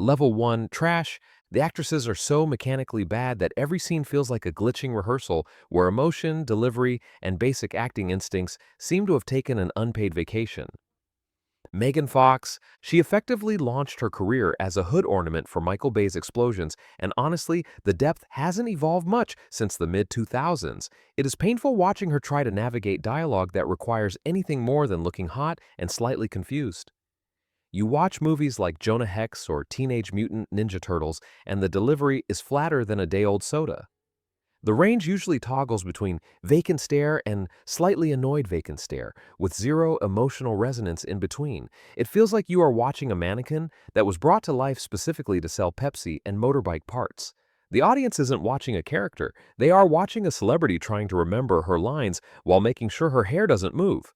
Level 1, trash. The actresses are so mechanically bad that every scene feels like a glitching rehearsal where emotion, delivery, and basic acting instincts seem to have taken an unpaid vacation. Megan Fox, she effectively launched her career as a hood ornament for Michael Bay's explosions, and honestly, the depth hasn't evolved much since the mid 2000s. It is painful watching her try to navigate dialogue that requires anything more than looking hot and slightly confused. You watch movies like Jonah Hex or Teenage Mutant Ninja Turtles, and the delivery is flatter than a day-old soda. The range usually toggles between vacant stare and slightly annoyed vacant stare, with zero emotional resonance in between. It feels like you are watching a mannequin that was brought to life specifically to sell Pepsi and motorbike parts. The audience isn't watching a character, they are watching a celebrity trying to remember her lines while making sure her hair doesn't move.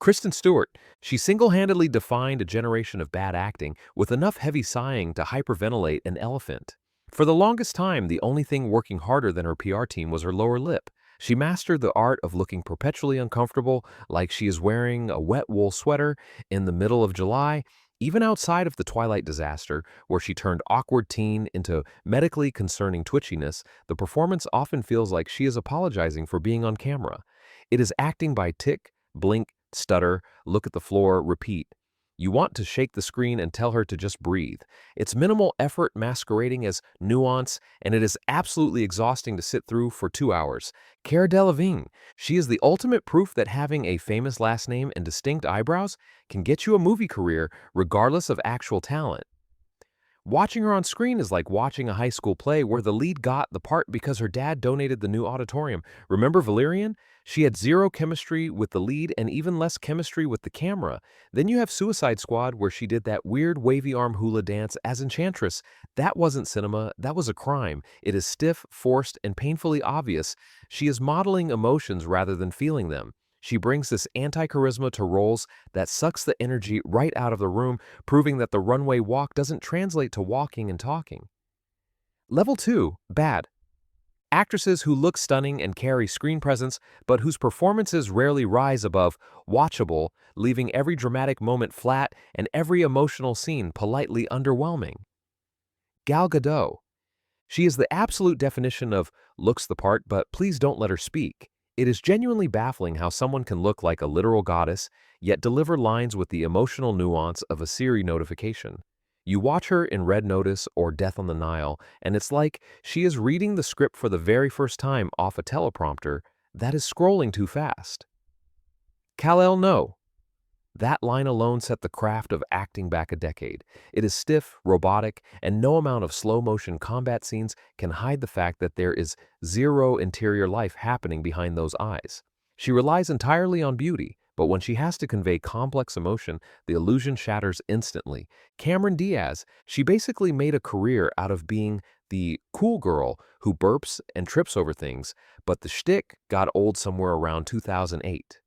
Kristen Stewart, she single-handedly defined a generation of bad acting with enough heavy sighing to hyperventilate an elephant. For the longest time, the only thing working harder than her PR team was her lower lip. She mastered the art of looking perpetually uncomfortable, like she is wearing a wet wool sweater in the middle of July, even outside of the Twilight disaster, where she turned awkward teen into medically concerning twitchiness. The performance often feels like she is apologizing for being on camera. It is acting by tick, blink, stutter, look at the floor, repeat. You want to shake the screen and tell her to just breathe. It's minimal effort masquerading as nuance, and it is absolutely exhausting to sit through for 2 hours. Cara Delevingne, she is the ultimate proof that having a famous last name and distinct eyebrows can get you a movie career regardless of actual talent. Watching her on screen is like watching a high school play where the lead got the part because her dad donated the new auditorium. Remember Valerian? She had zero chemistry with the lead and even less chemistry with the camera. Then you have Suicide Squad where she did that weird wavy arm hula dance as Enchantress. That wasn't cinema, that was a crime. It is stiff, forced, and painfully obvious. She is modeling emotions rather than feeling them. She brings this anti-charisma to roles that sucks the energy right out of the room, proving that the runway walk doesn't translate to walking and talking. Level 2, bad. Actresses who look stunning and carry screen presence, but whose performances rarely rise above watchable, leaving every dramatic moment flat and every emotional scene politely underwhelming. Gal Gadot. She is the absolute definition of looks the part, but please don't let her speak. It is genuinely baffling how someone can look like a literal goddess, yet deliver lines with the emotional nuance of a Siri notification. You watch her in Red Notice or Death on the Nile, and it's like she is reading the script for the very first time off a teleprompter that is scrolling too fast. Kal-El No. That line alone set the craft of acting back a decade. It is stiff, robotic, and no amount of slow-motion combat scenes can hide the fact that there is zero interior life happening behind those eyes. She relies entirely on beauty, but when she has to convey complex emotion, the illusion shatters instantly. Cameron Diaz, she basically made a career out of being the cool girl who burps and trips over things, but the shtick got old somewhere around 2008.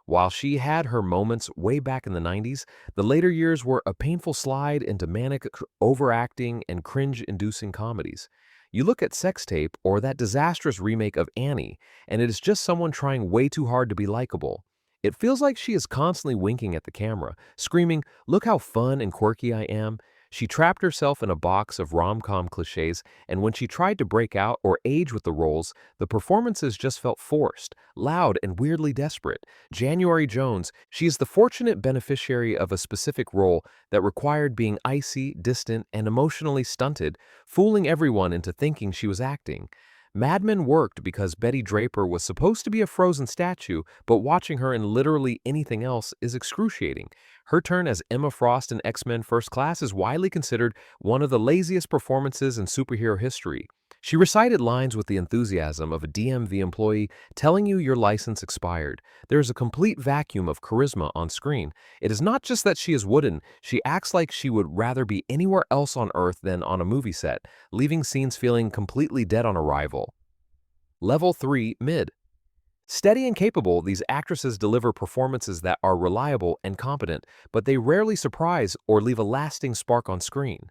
While she had her moments way back in the 90s, the later years were a painful slide into manic overacting and cringe-inducing comedies. You look at Sex Tape or that disastrous remake of Annie, and it is just someone trying way too hard to be likable. It feels like she is constantly winking at the camera, screaming, "Look how fun and quirky I am." She trapped herself in a box of rom-com cliches, and when she tried to break out or age with the roles, the performances just felt forced, loud, and weirdly desperate. January Jones, she is the fortunate beneficiary of a specific role that required being icy, distant, and emotionally stunted, fooling everyone into thinking she was acting. Mad Men worked because Betty Draper was supposed to be a frozen statue, but watching her in literally anything else is excruciating. Her turn as Emma Frost in X-Men First Class is widely considered one of the laziest performances in superhero history. She recited lines with the enthusiasm of a DMV employee telling you your license expired. There is a complete vacuum of charisma on screen. It is not just that she is wooden, she acts like she would rather be anywhere else on Earth than on a movie set, leaving scenes feeling completely dead on arrival. Level 3, mid. Steady and capable, these actresses deliver performances that are reliable and competent, but they rarely surprise or leave a lasting spark on screen.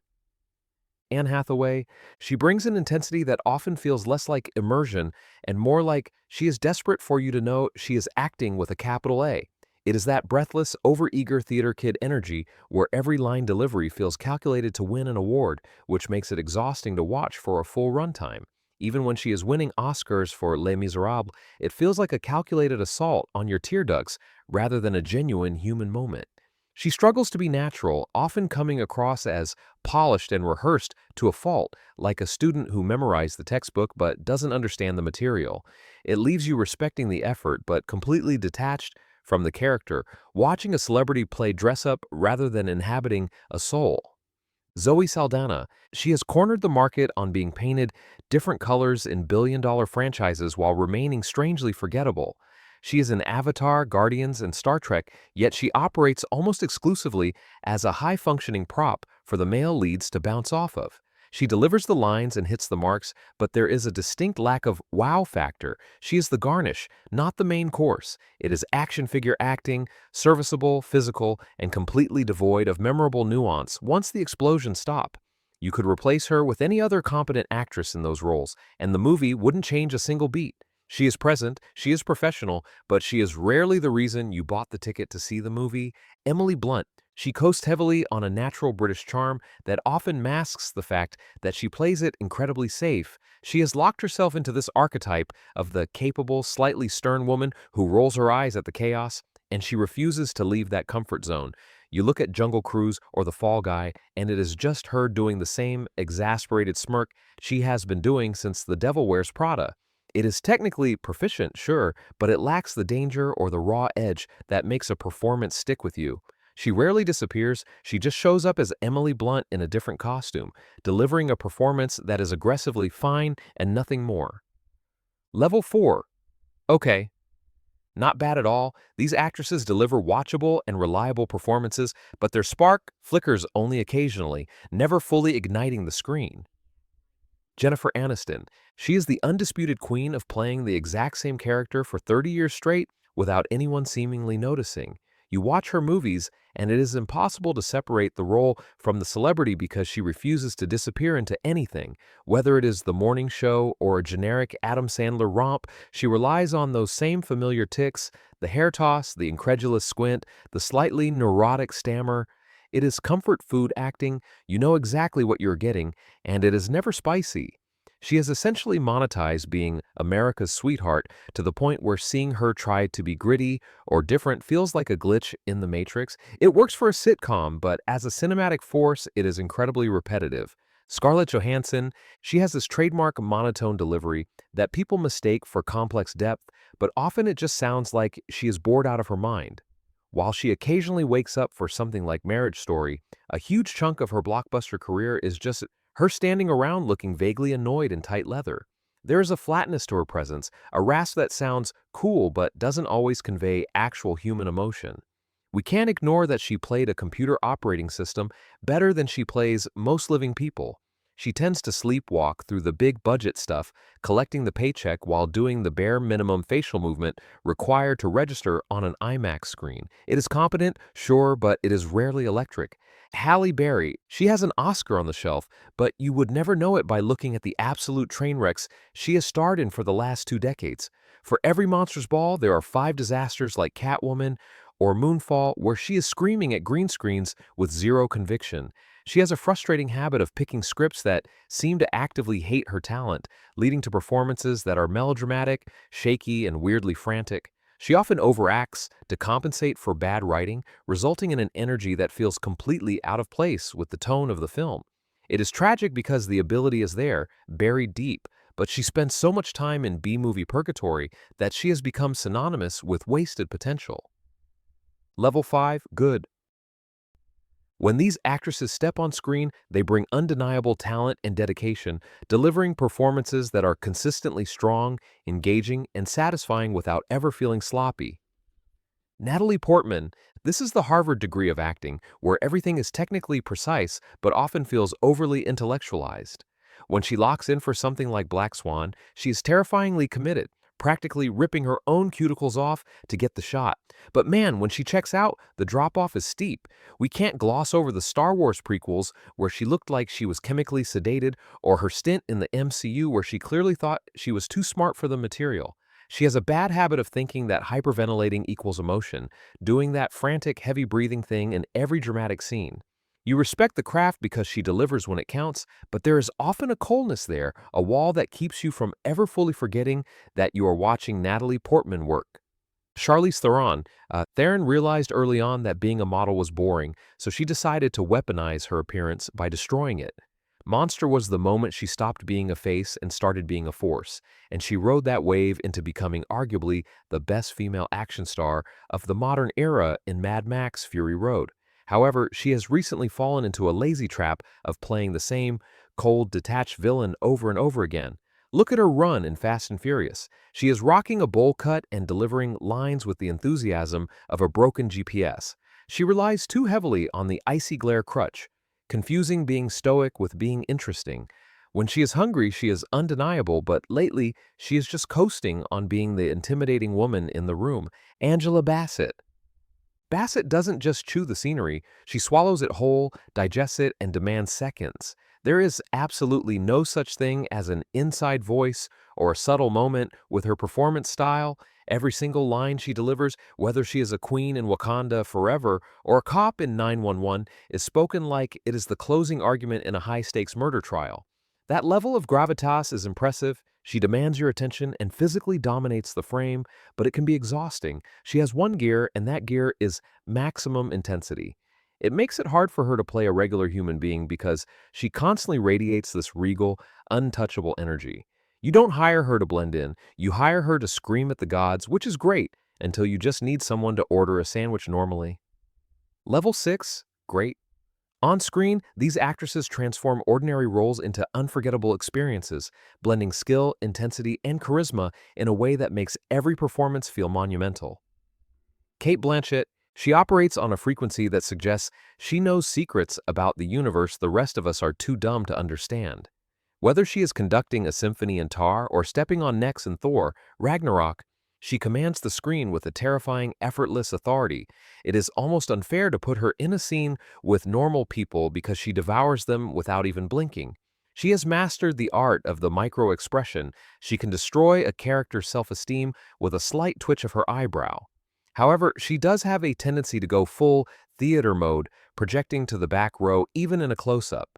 Anne Hathaway, she brings an intensity that often feels less like immersion and more like she is desperate for you to know she is acting with a capital A. It is that breathless, overeager theater kid energy where every line delivery feels calculated to win an award, which makes it exhausting to watch for a full runtime. Even when she is winning Oscars for Les Miserables, it feels like a calculated assault on your tear ducts rather than a genuine human moment. She struggles to be natural, often coming across as polished and rehearsed to a fault, like a student who memorized the textbook but doesn't understand the material. It leaves you respecting the effort but completely detached from the character, watching a celebrity play dress up rather than inhabiting a soul. Zoe Saldana, she has cornered the market on being painted different colors in billion-dollar franchises while remaining strangely forgettable. She is in Avatar, Guardians, and Star Trek, yet she operates almost exclusively as a high-functioning prop for the male leads to bounce off of. She delivers the lines and hits the marks, but there is a distinct lack of wow factor. She is the garnish, not the main course. It is action figure acting, serviceable, physical, and completely devoid of memorable nuance once the explosions stop. You could replace her with any other competent actress in those roles, and the movie wouldn't change a single beat. She is present, she is professional, but she is rarely the reason you bought the ticket to see the movie. Emily Blunt, she coasts heavily on a natural British charm that often masks the fact that she plays it incredibly safe. She has locked herself into this archetype of the capable, slightly stern woman who rolls her eyes at the chaos, and she refuses to leave that comfort zone. You look at Jungle Cruise or The Fall Guy, and it is just her doing the same exasperated smirk she has been doing since The Devil Wears Prada. It is technically proficient, sure, but it lacks the danger or the raw edge that makes a performance stick with you. She rarely disappears, she just shows up as Emily Blunt in a different costume, delivering a performance that is aggressively fine and nothing more. Level 4. Okay. Not bad at all. These actresses deliver watchable and reliable performances, but their spark flickers only occasionally, never fully igniting the screen. Jennifer Aniston. She is the undisputed queen of playing the exact same character for 30 years straight without anyone seemingly noticing. You watch her movies, and it is impossible to separate the role from the celebrity because she refuses to disappear into anything. Whether it is the morning show or a generic Adam Sandler romp, she relies on those same familiar tics, the hair toss, the incredulous squint, the slightly neurotic stammer. It is comfort food acting, you know exactly what you're getting, and it is never spicy. She has essentially monetized being America's sweetheart to the point where seeing her try to be gritty or different feels like a glitch in the Matrix. It works for a sitcom, but as a cinematic force, it is incredibly repetitive. Scarlett Johansson, she has this trademark monotone delivery that people mistake for complex depth, but often it just sounds like she is bored out of her mind. While she occasionally wakes up for something like Marriage Story, a huge chunk of her blockbuster career is just her standing around looking vaguely annoyed in tight leather. There is a flatness to her presence, a rasp that sounds cool but doesn't always convey actual human emotion. We can't ignore that she played a computer operating system better than she plays most living people. She tends to sleepwalk through the big budget stuff, collecting the paycheck while doing the bare minimum facial movement required to register on an IMAX screen. It is competent, sure, but it is rarely electric. Halle Berry, she has an Oscar on the shelf, but you would never know it by looking at the absolute train wrecks she has starred in for the last 2 decades. For every Monsters Ball, there are 5 disasters like Catwoman or Moonfall where she is screaming at green screens with zero conviction. She has a frustrating habit of picking scripts that seem to actively hate her talent, leading to performances that are melodramatic, shaky, and weirdly frantic. She often overacts to compensate for bad writing, resulting in an energy that feels completely out of place with the tone of the film. It is tragic because the ability is there, buried deep, but she spends so much time in B-movie purgatory that she has become synonymous with wasted potential. Level 5, good. When these actresses step on screen, they bring undeniable talent and dedication, delivering performances that are consistently strong, engaging, and satisfying without ever feeling sloppy. Natalie Portman, this is the Harvard degree of acting, where everything is technically precise but often feels overly intellectualized. When she locks in for something like Black Swan, she is terrifyingly committed, practically ripping her own cuticles off to get the shot. But man, when she checks out, the drop-off is steep. We can't gloss over the Star Wars prequels where she looked like she was chemically sedated, or her stint in the MCU where she clearly thought she was too smart for the material. She has a bad habit of thinking that hyperventilating equals emotion, doing that frantic, heavy breathing thing in every dramatic scene. You respect the craft because she delivers when it counts, but there is often a coldness there, a wall that keeps you from ever fully forgetting that you are watching Natalie Portman work. Charlize Theron. Theron realized early on that being a model was boring, so she decided to weaponize her appearance by destroying it. Monster was the moment she stopped being a face and started being a force, and she rode that wave into becoming arguably the best female action star of the modern era in Mad Max Fury Road. However, she has recently fallen into a lazy trap of playing the same cold, detached villain over and over again. Look at her run in Fast and Furious. She is rocking a bowl cut and delivering lines with the enthusiasm of a broken GPS. She relies too heavily on the icy glare crutch, confusing being stoic with being interesting. When she is hungry, she is undeniable, but lately, she is just coasting on being the intimidating woman in the room. Angela Bassett. Bassett doesn't just chew the scenery, she swallows it whole, digests it, and demands seconds. There is absolutely no such thing as an inside voice or a subtle moment with her performance style. Every single line she delivers, whether she is a queen in Wakanda Forever or a cop in 911, is spoken like it is the closing argument in a high-stakes murder trial. That level of gravitas is impressive. She demands your attention and physically dominates the frame, but it can be exhausting. She has one gear, and that gear is maximum intensity. It makes it hard for her to play a regular human being because she constantly radiates this regal, untouchable energy. You don't hire her to blend in, you hire her to scream at the gods, which is great until you just need someone to order a sandwich normally. Level 6, great. On screen, these actresses transform ordinary roles into unforgettable experiences, blending skill, intensity, and charisma in a way that makes every performance feel monumental. Cate Blanchett, she operates on a frequency that suggests she knows secrets about the universe the rest of us are too dumb to understand. Whether she is conducting a symphony in Tar or stepping on necks in Thor, Ragnarok, she commands the screen with a terrifying, effortless authority. It is almost unfair to put her in a scene with normal people because she devours them without even blinking. She has mastered the art of the micro-expression. She can destroy a character's self-esteem with a slight twitch of her eyebrow. However, she does have a tendency to go full theater mode, projecting to the back row even in a close-up.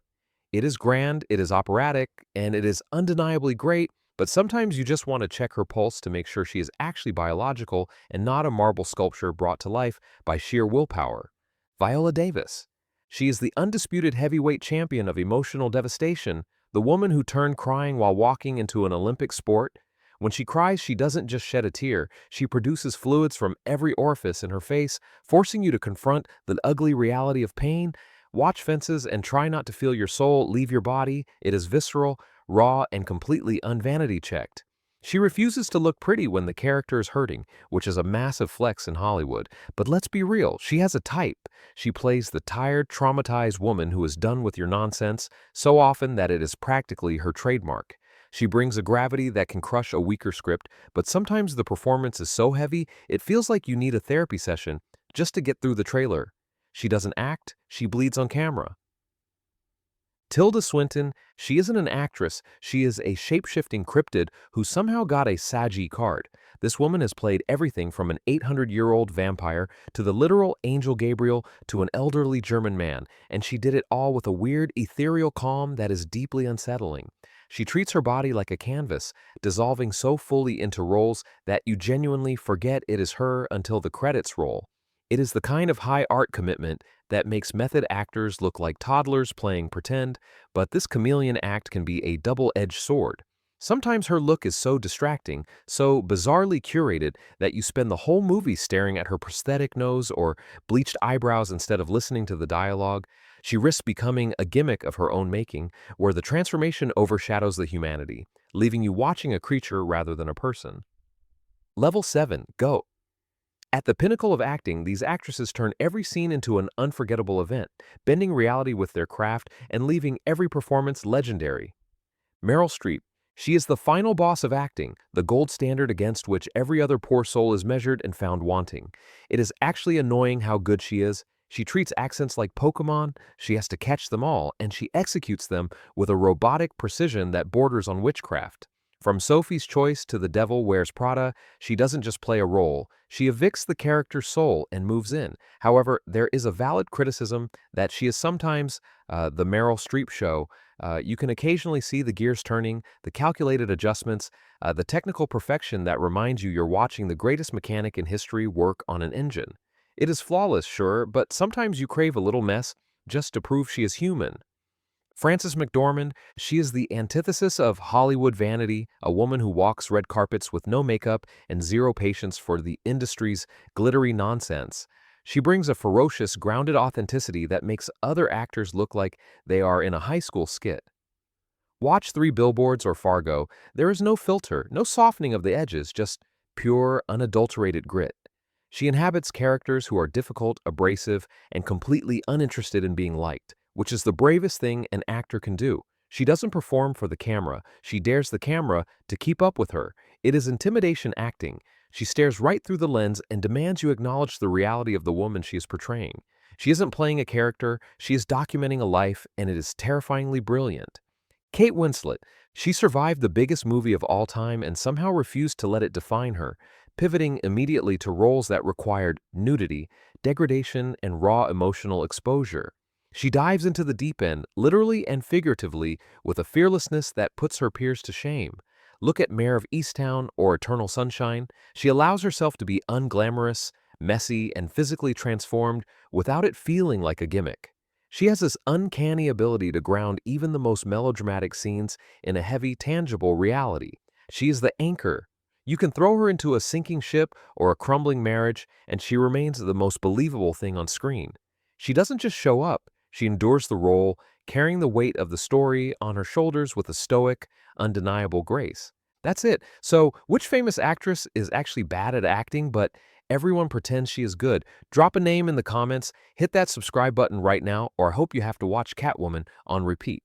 It is grand, it is operatic, and it is undeniably great, but sometimes you just want to check her pulse to make sure she is actually biological and not a marble sculpture brought to life by sheer willpower. Viola Davis. She is the undisputed heavyweight champion of emotional devastation, the woman who turned crying while walking into an Olympic sport. When she cries, she doesn't just shed a tear, she produces fluids from every orifice in her face, forcing you to confront the ugly reality of pain. Watch Fences and try not to feel your soul leave your body. It is visceral, raw, and completely unvanity checked. She refuses to look pretty when the character is hurting, which is a massive flex in Hollywood. But let's be real, she has a type. She plays the tired, traumatized woman who is done with your nonsense so often that it is practically her trademark. She brings a gravity that can crush a weaker script, but sometimes the performance is so heavy it feels like you need a therapy session just to get through the trailer. She doesn't act, she bleeds on camera. Tilda Swinton, she isn't an actress, she is a shape-shifting cryptid who somehow got a Sagi card. This woman has played everything from an 800-year-old vampire to the literal Angel Gabriel to an elderly German man, and she did it all with a weird, ethereal calm that is deeply unsettling. She treats her body like a canvas, dissolving so fully into roles that you genuinely forget it is her until the credits roll. It is the kind of high art commitment that makes method actors look like toddlers playing pretend, but this chameleon act can be a double-edged sword. Sometimes her look is so distracting, so bizarrely curated, that you spend the whole movie staring at her prosthetic nose or bleached eyebrows instead of listening to the dialogue. She risks becoming a gimmick of her own making, where the transformation overshadows the humanity, leaving you watching a creature rather than a person. Level 7, Go. At the pinnacle of acting, these actresses turn every scene into an unforgettable event, bending reality with their craft and leaving every performance legendary. Meryl Streep. She is the final boss of acting, the gold standard against which every other poor soul is measured and found wanting. It is actually annoying how good she is. She treats accents like Pokemon, she has to catch them all, and she executes them with a robotic precision that borders on witchcraft. From Sophie's Choice to The Devil Wears Prada, she doesn't just play a role, she evicts the character's soul and moves in. However, there is a valid criticism that she is sometimes the Meryl Streep show. You can occasionally see the gears turning, the calculated adjustments, the technical perfection that reminds you you're watching the greatest mechanic in history work on an engine. It is flawless, sure, but sometimes you crave a little mess just to prove she is human. Frances McDormand, she is the antithesis of Hollywood vanity, a woman who walks red carpets with no makeup and zero patience for the industry's glittery nonsense. She brings a ferocious, grounded authenticity that makes other actors look like they are in a high school skit. Watch Three Billboards or Fargo. There is no filter, no softening of the edges, just pure, unadulterated grit. She inhabits characters who are difficult, abrasive, and completely uninterested in being liked, which is the bravest thing an actor can do. She doesn't perform for the camera, she dares the camera to keep up with her. It is intimidation acting. She stares right through the lens and demands you acknowledge the reality of the woman she is portraying. She isn't playing a character, she is documenting a life, and it is terrifyingly brilliant. Kate Winslet, she survived the biggest movie of all time and somehow refused to let it define her, pivoting immediately to roles that required nudity, degradation, and raw emotional exposure. She dives into the deep end, literally and figuratively, with a fearlessness that puts her peers to shame. Look at Mare of Easttown or Eternal Sunshine. She allows herself to be unglamorous, messy, and physically transformed without it feeling like a gimmick. She has this uncanny ability to ground even the most melodramatic scenes in a heavy, tangible reality. She is the anchor. You can throw her into a sinking ship or a crumbling marriage, and she remains the most believable thing on screen. She doesn't just show up, she endures the role, carrying the weight of the story on her shoulders with a stoic, undeniable grace. That's it. So, which famous actress is actually bad at acting, but everyone pretends she is good? Drop a name in the comments, hit that subscribe button right now, or I hope you have to watch Catwoman on repeat.